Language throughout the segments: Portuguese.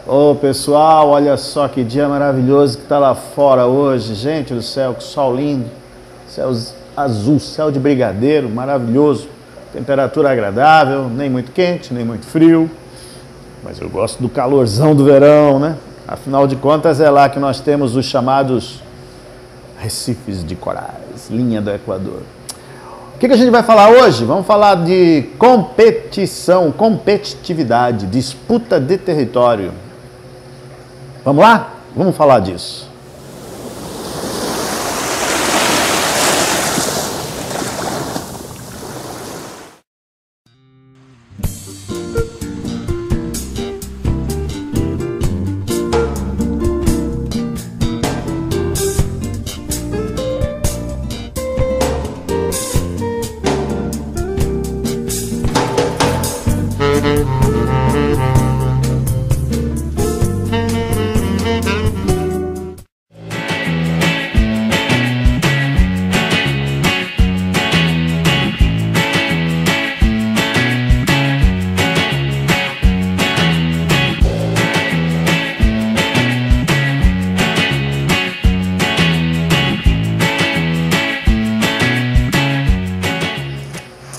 Ô pessoal, olha só que dia maravilhoso que tá lá fora hoje. Gente do céu, que sol lindo. Céu azul, céu de brigadeiro, maravilhoso. Temperatura agradável, nem muito quente, nem muito frio. Mas eu gosto do calorzão do verão, né? Afinal de contas é lá que nós temos os chamados recifes de corais, linha do Equador. O que a gente vai falar hoje? Vamos falar de competição, competitividade, disputa de território. Vamos lá? Vamos falar disso.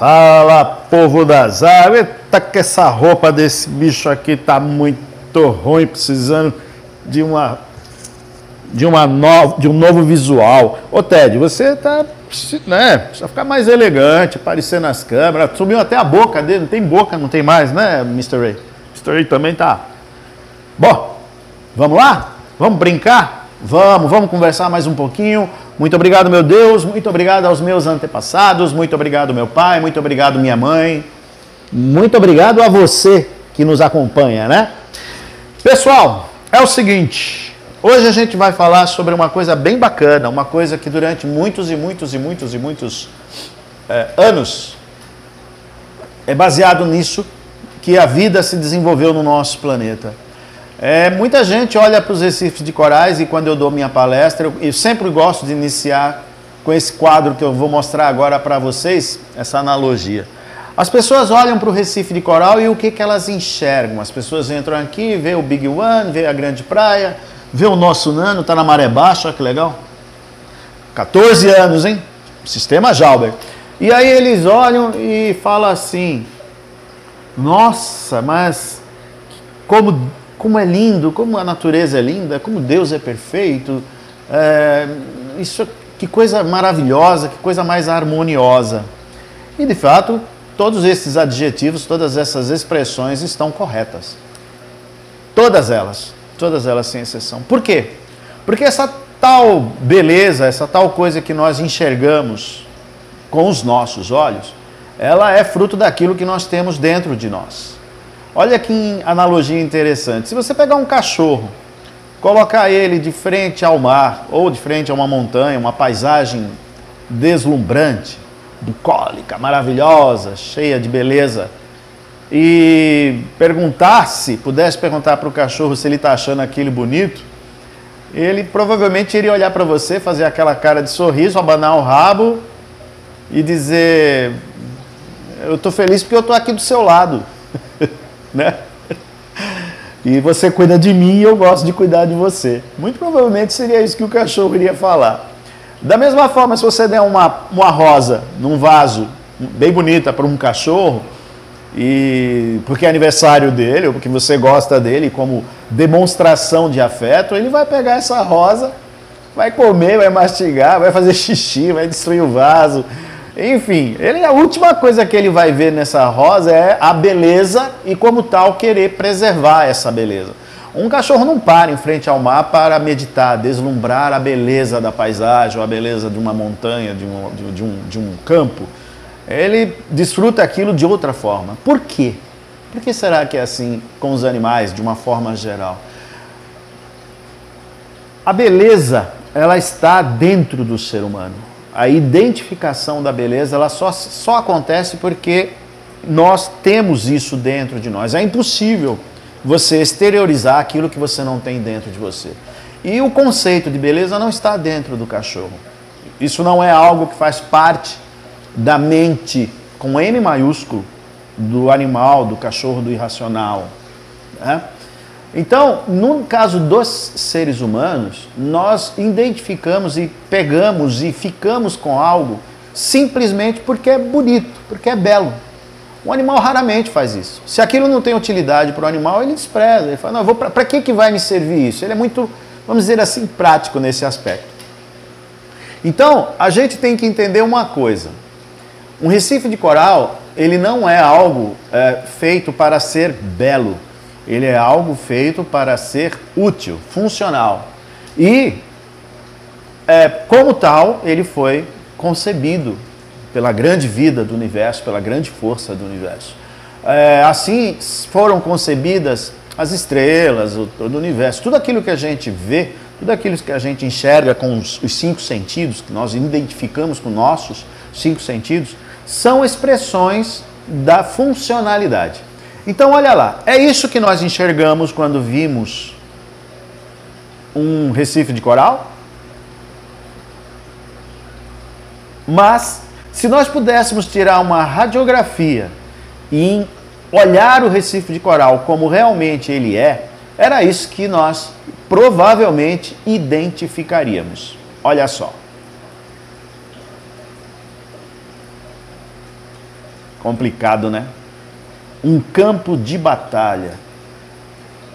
Fala, povo das águas. Eita, que essa roupa desse bicho aqui tá muito ruim, precisando de um novo visual. Ô Ted, você tá, né, precisa ficar mais elegante, aparecer nas câmeras. Sumiu até a boca dele, não tem boca, não tem mais, né, Mr. Ray? Mr. Ray também tá. Bom, vamos lá? Vamos brincar? Vamos conversar mais um pouquinho. Muito obrigado, meu Deus, muito obrigado aos meus antepassados, muito obrigado, meu pai, muito obrigado, minha mãe. Muito obrigado a você que nos acompanha, né? Pessoal, é o seguinte, hoje a gente vai falar sobre uma coisa bem bacana, uma coisa que durante muitos anos é baseado nisso que a vida se desenvolveu no nosso planeta. Muita gente olha para os recifes de corais e quando eu dou minha palestra, eu sempre gosto de iniciar com esse quadro que eu vou mostrar agora para vocês, essa analogia. As pessoas olham para o recife de coral e o que elas enxergam? As pessoas entram aqui, vê o Big One, vê a grande praia, vê o nosso Nano, está na maré baixa, olha que legal. 14 anos, hein? Sistema Jauber. E aí eles olham e falam assim, nossa, mas como é lindo, como a natureza é linda, como Deus é perfeito, que coisa maravilhosa, que coisa mais harmoniosa. E de fato, todos esses adjetivos, todas essas expressões estão corretas. Todas elas sem exceção. Por quê? Porque essa tal beleza, essa tal coisa que nós enxergamos com os nossos olhos, ela é fruto daquilo que nós temos dentro de nós. Olha que analogia interessante. Se você pegar um cachorro, colocar ele de frente ao mar, ou de frente a uma montanha, uma paisagem deslumbrante, bucólica, maravilhosa, cheia de beleza, e pudesse perguntar para o cachorro se ele está achando aquilo bonito, ele provavelmente iria olhar para você, fazer aquela cara de sorriso, abanar o rabo e dizer, eu estou feliz porque eu estou aqui do seu lado. Né? E você cuida de mim e eu gosto de cuidar de você. Muito provavelmente seria isso que o cachorro iria falar. Da mesma forma, se você der uma rosa num vaso bem bonita para um cachorro, porque é aniversário dele, ou porque você gosta dele, como demonstração de afeto, ele vai pegar essa rosa, vai comer, vai mastigar, vai fazer xixi, vai destruir o vaso. Enfim, a última coisa que ele vai ver nessa rosa é a beleza e, como tal, querer preservar essa beleza. Um cachorro não para em frente ao mar para meditar, deslumbrar a beleza da paisagem, ou a beleza de uma montanha, de um campo. Ele desfruta aquilo de outra forma. Por quê? Por que será que é assim com os animais, de uma forma geral? A beleza, ela está dentro do ser humano. A identificação da beleza, ela só acontece porque nós temos isso dentro de nós. É impossível você exteriorizar aquilo que você não tem dentro de você. E o conceito de beleza não está dentro do cachorro. Isso não é algo que faz parte da mente, com M maiúsculo, do animal, do cachorro, do irracional. Né? Então, no caso dos seres humanos, nós identificamos e pegamos e ficamos com algo simplesmente porque é bonito, porque é belo. O animal raramente faz isso. Se aquilo não tem utilidade para o animal, ele despreza. Ele fala, não, para que vai me servir isso? Ele é muito, vamos dizer assim, prático nesse aspecto. Então, a gente tem que entender uma coisa. Um recife de coral, ele não é algo feito para ser belo. Ele é algo feito para ser útil, funcional. E, como tal, ele foi concebido pela grande vida do universo, pela grande força do universo. Assim foram concebidas as estrelas, do universo, tudo aquilo que a gente vê, tudo aquilo que a gente enxerga com os 5 sentidos, que nós identificamos com nossos 5 sentidos, são expressões da funcionalidade. Então, olha lá, é isso que nós enxergamos quando vimos um recife de coral? Mas, se nós pudéssemos tirar uma radiografia e olhar o recife de coral como realmente ele é, era isso que nós provavelmente identificaríamos. Olha só. Complicado, né? Um campo de batalha.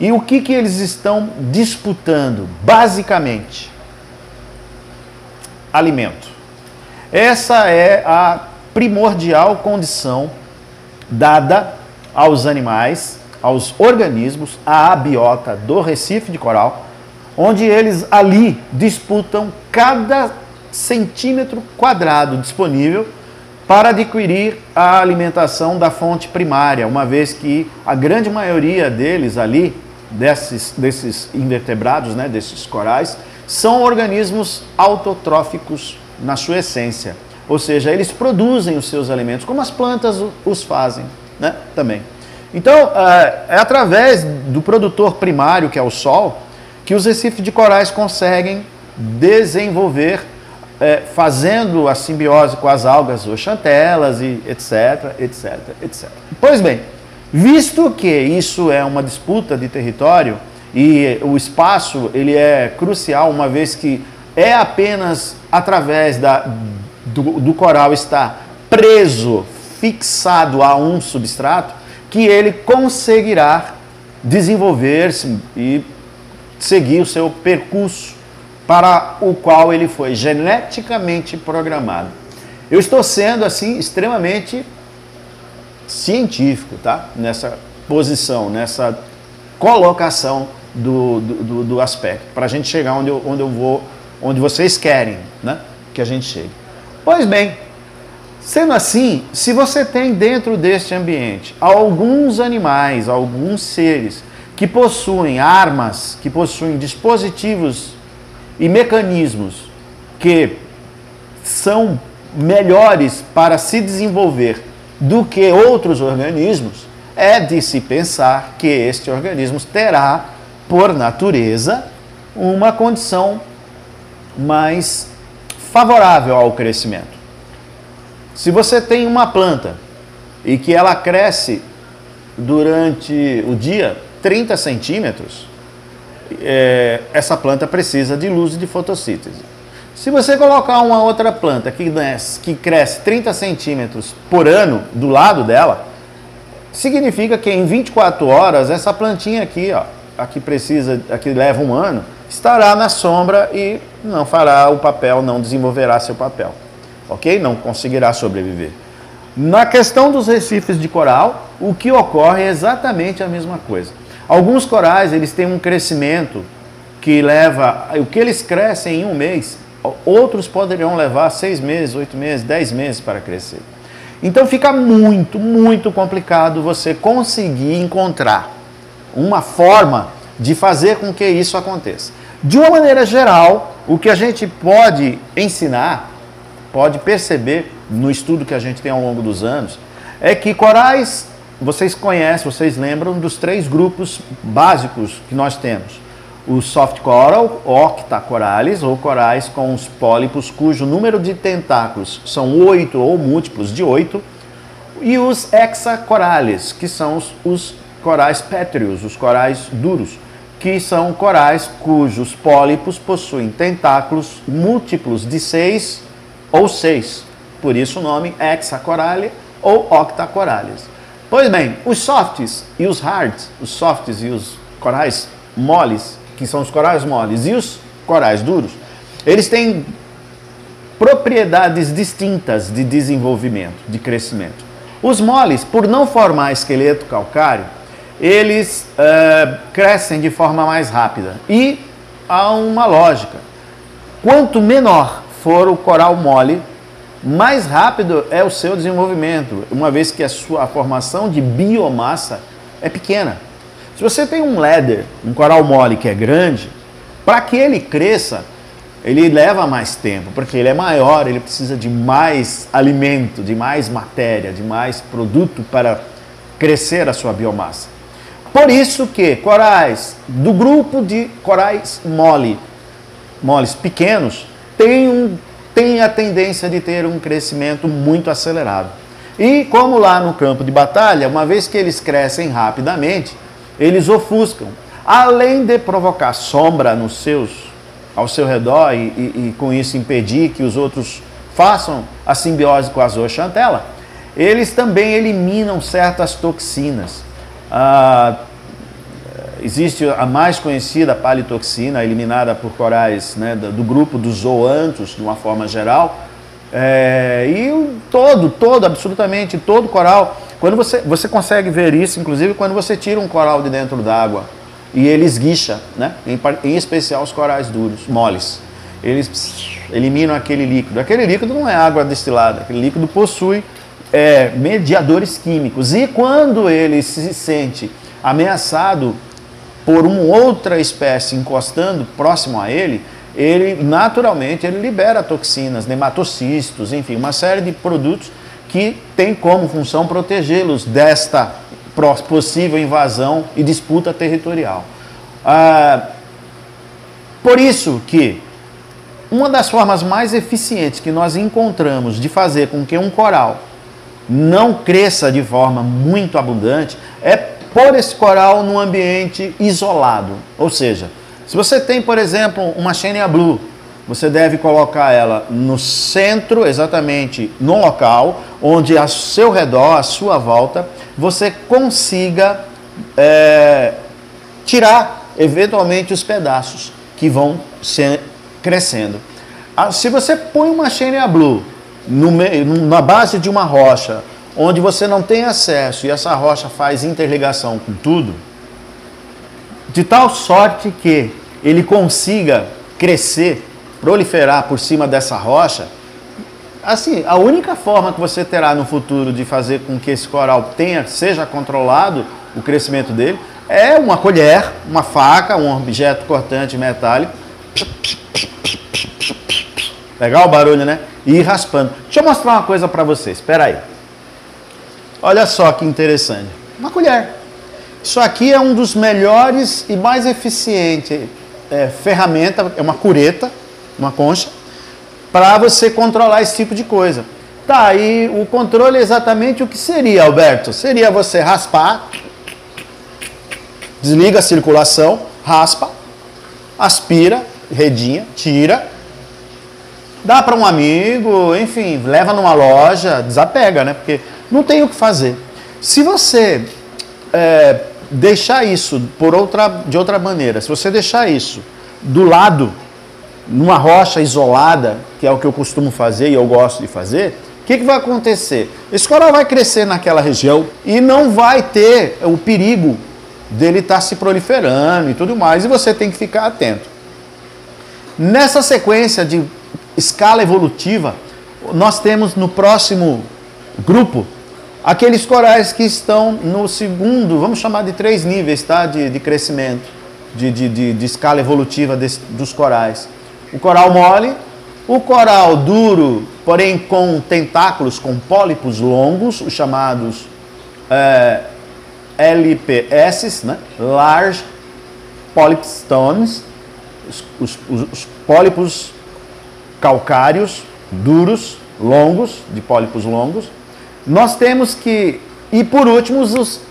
E o que eles estão disputando? Basicamente, alimento. Essa é a primordial condição dada aos animais, aos organismos, à abiota do recife de coral, onde eles ali disputam cada centímetro quadrado disponível para adquirir a alimentação da fonte primária, uma vez que a grande maioria deles ali, desses invertebrados, né, desses corais, são organismos autotróficos na sua essência. Ou seja, eles produzem os seus alimentos, como as plantas os fazem, né, também. Então, é através do produtor primário, que é o Sol, que os recifes de corais conseguem desenvolver fazendo a simbiose com as algas zooxantelas e etc, etc, etc. Pois bem, visto que isso é uma disputa de território e o espaço ele é crucial, uma vez que é apenas através do coral estar preso, fixado a um substrato, que ele conseguirá desenvolver-se e seguir o seu percurso para o qual ele foi geneticamente programado. Eu estou sendo, assim, extremamente científico, tá? Nessa posição, nessa colocação do aspecto, para a gente chegar onde eu vou, onde vocês querem, né, que a gente chegue. Pois bem, sendo assim, se você tem dentro deste ambiente alguns animais, alguns seres que possuem armas, que possuem dispositivos e mecanismos que são melhores para se desenvolver do que outros organismos, é de se pensar que este organismo terá, por natureza, uma condição mais favorável ao crescimento. Se você tem uma planta e que ela cresce durante o dia 30 centímetros, essa planta precisa de luz e de fotossíntese. Se você colocar uma outra planta que cresce 30 centímetros por ano do lado dela, significa que em 24 horas essa plantinha aqui, ó, aqui leva um ano, estará na sombra e não fará o papel, não desenvolverá seu papel, ok? Não conseguirá sobreviver. Na questão dos recifes de coral, o que ocorre é exatamente a mesma coisa. Alguns corais, eles têm um crescimento que leva, o que eles crescem em um mês, outros poderiam levar 6 meses, 8 meses, 10 meses para crescer. Então fica muito, muito complicado você conseguir encontrar uma forma de fazer com que isso aconteça. De uma maneira geral, o que a gente pode ensinar, pode perceber no estudo que a gente tem ao longo dos anos, é que corais, vocês conhecem, vocês lembram dos 3 grupos básicos que nós temos. O soft coral, octacorales, ou corais com os pólipos cujo número de tentáculos são 8 ou múltiplos de 8, e os hexacorales, que são os corais pétreos, os corais duros, que são corais cujos pólipos possuem tentáculos múltiplos de 6 ou 6. Por isso o nome hexacoralia ou octacoralias. Pois bem, os softs e os hards, os softs e os corais moles, que são os corais moles, e os corais duros, eles têm propriedades distintas de desenvolvimento, de crescimento. Os moles, por não formar esqueleto calcário, eles crescem de forma mais rápida. E há uma lógica. Quanto menor for o coral mole, mais rápido é o seu desenvolvimento, uma vez que a formação de biomassa é pequena. Se você tem um leather, um coral mole que é grande, para que ele cresça, ele leva mais tempo, porque ele é maior, ele precisa de mais alimento, de mais matéria, de mais produto para crescer a sua biomassa. Por isso que corais do grupo de corais moles pequenos têm a tendência de ter um crescimento muito acelerado. E como lá no campo de batalha, uma vez que eles crescem rapidamente, eles ofuscam. Além de provocar sombra ao seu redor e com isso impedir que os outros façam a simbiose com a zooxantela, eles também eliminam certas toxinas. Existe a mais conhecida palitoxina, eliminada por corais, né, do grupo dos zoantos, de uma forma geral, absolutamente todo coral, quando você consegue ver isso, inclusive quando você tira um coral de dentro d'água e ele esguicha, né, em especial os corais duros, moles, eles eliminam aquele líquido. Aquele líquido não é água destilada, aquele líquido possui mediadores químicos, e quando ele se sente ameaçado por uma outra espécie encostando próximo a ele, naturalmente libera toxinas, nematocistos, enfim, uma série de produtos que tem como função protegê-los desta possível invasão e disputa territorial. Por isso que uma das formas mais eficientes que nós encontramos de fazer com que um coral não cresça de forma muito abundante é pôr esse coral num ambiente isolado. Ou seja, se você tem, por exemplo, uma Xenia Blue, você deve colocar ela no centro, exatamente no local, onde ao seu redor, à sua volta, você consiga tirar, eventualmente, os pedaços que vão crescendo. Se você põe uma Xenia Blue na base de uma rocha, onde você não tem acesso e essa rocha faz interligação com tudo, de tal sorte que ele consiga crescer, proliferar por cima dessa rocha, assim, a única forma que você terá no futuro de fazer com que esse coral seja controlado, o crescimento dele, é uma colher, uma faca, um objeto cortante metálico. Legal o barulho, né? E ir raspando. Deixa eu mostrar uma coisa para vocês, espera aí. Olha só que interessante. Uma colher. Isso aqui é um dos melhores e mais eficientes ferramenta, é uma cureta, uma concha, para você controlar esse tipo de coisa. Tá, e o controle é exatamente o que seria, Alberto? Seria você raspar, desliga a circulação, raspa, aspira, redinha, tira, dá para um amigo, enfim, leva numa loja, desapega, né? Porque não tem o que fazer. Se você deixar isso de outra maneira, se você deixar isso do lado, numa rocha isolada, que é o que eu costumo fazer e eu gosto de fazer, o que vai acontecer? Esse coral vai crescer naquela região e não vai ter o perigo dele estar se proliferando e tudo mais, e você tem que ficar atento. Nessa sequência de escala evolutiva, nós temos no próximo grupo aqueles corais que estão no segundo, vamos chamar de 3 níveis, tá? de crescimento, de escala evolutiva dos corais. O coral mole, o coral duro, porém com tentáculos, com pólipos longos, os chamados LPS, né? Large Polyp Stones, os pólipos calcários, duros, longos, de pólipos longos. Nós temos e por último,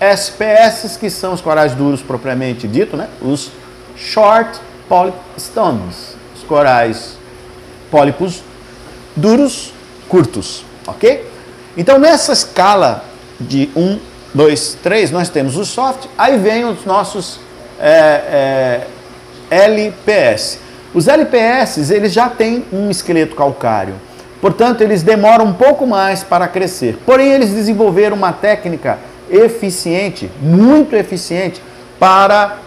SPS, que são os corais duros propriamente dito, né? Os Short Polyp Stones, os corais pólipos duros, curtos, ok? Então, nessa escala de 1, 2, 3, nós temos os soft, aí vem os nossos LPS. Os LPS, eles já têm um esqueleto calcário, portanto, eles demoram um pouco mais para crescer. Porém, eles desenvolveram uma técnica eficiente, muito eficiente, para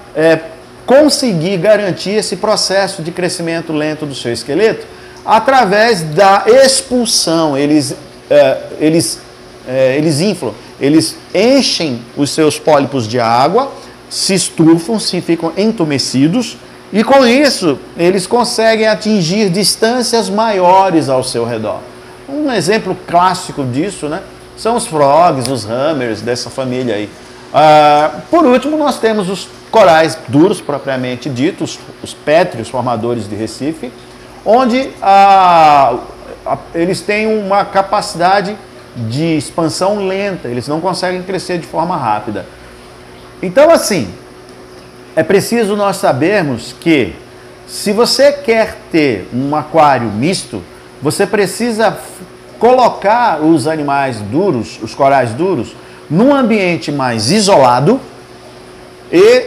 conseguir garantir esse processo de crescimento lento do seu esqueleto através da expulsão. Eles inflam, eles enchem os seus pólipos de água, se estufam, se ficam entumecidos, e com isso eles conseguem atingir distâncias maiores ao seu redor. Um exemplo clássico disso, né, são os frogs, os hammers, dessa família aí. Por último, nós temos os corais duros, propriamente ditos, os pétreos, formadores de Recife, onde eles têm uma capacidade de expansão lenta, eles não conseguem crescer de forma rápida. Então, assim, é preciso nós sabermos que, se você quer ter um aquário misto, você precisa colocar os animais duros, os corais duros, num ambiente mais isolado e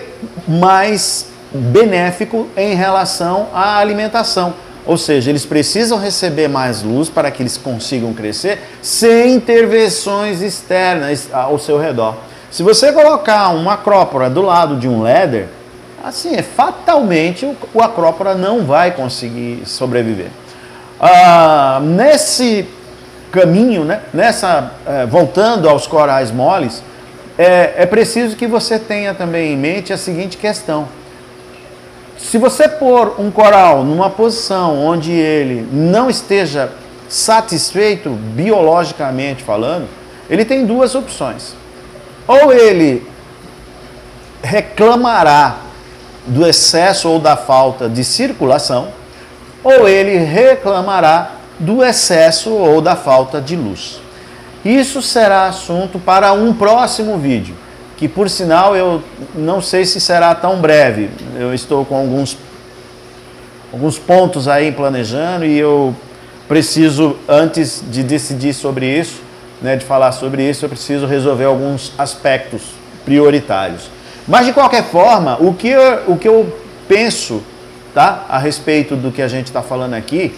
mais benéfico em relação à alimentação. Ou seja, eles precisam receber mais luz para que eles consigam crescer sem intervenções externas ao seu redor. Se você colocar uma acrópora do lado de um leather, assim, fatalmente o acrópora não vai conseguir sobreviver. Nesse caminho, né, voltando aos corais moles, é preciso que você tenha também em mente a seguinte questão. Se você pôr um coral numa posição onde ele não esteja satisfeito biologicamente falando, ele tem duas opções. Ou ele reclamará do excesso ou da falta de circulação, ou ele reclamará do excesso ou da falta de luz. Isso será assunto para um próximo vídeo, que por sinal eu não sei se será tão breve. Eu estou com alguns pontos aí planejando e eu preciso, antes de decidir sobre isso, né, de falar sobre isso, eu preciso resolver alguns aspectos prioritários. Mas de qualquer forma, o que eu penso, tá, a respeito do que a gente está falando aqui,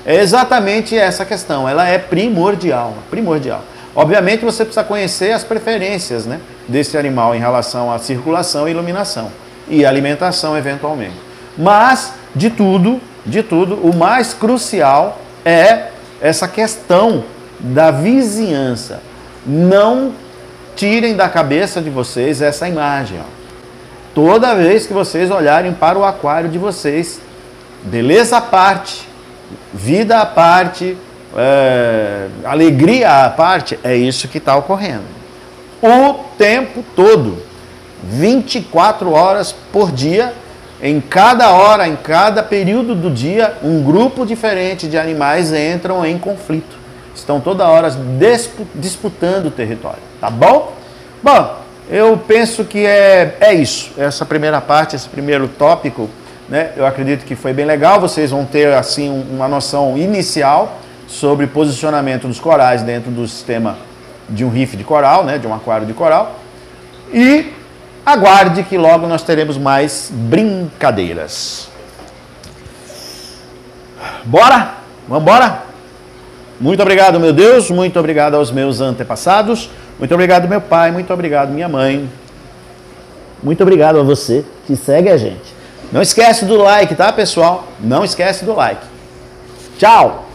é exatamente essa questão. Ela é primordial, primordial. Obviamente você precisa conhecer as preferências, né, desse animal em relação à circulação e iluminação e alimentação eventualmente. Mas de tudo, o mais crucial é essa questão da vizinhança. Não tirem da cabeça de vocês essa imagem. Ó. Toda vez que vocês olharem para o aquário de vocês, beleza à parte, vida à parte, alegria à parte, é isso que está ocorrendo. O tempo todo, 24 horas por dia, em cada hora, em cada período do dia, um grupo diferente de animais entram em conflito. Estão toda hora disputando o território, tá bom? Bom, eu penso que é isso. Essa primeira parte, esse primeiro tópico, né? Eu acredito que foi bem legal. Vocês vão ter assim uma noção inicial sobre posicionamento dos corais dentro do sistema de um reef de coral, né? De um aquário de coral. E aguarde que logo nós teremos mais brincadeiras. Bora? Vamos embora? Muito obrigado, meu Deus, muito obrigado aos meus antepassados, muito obrigado, meu pai, muito obrigado, minha mãe. Muito obrigado a você que segue a gente. Não esquece do like, tá, pessoal? Não esquece do like. Tchau!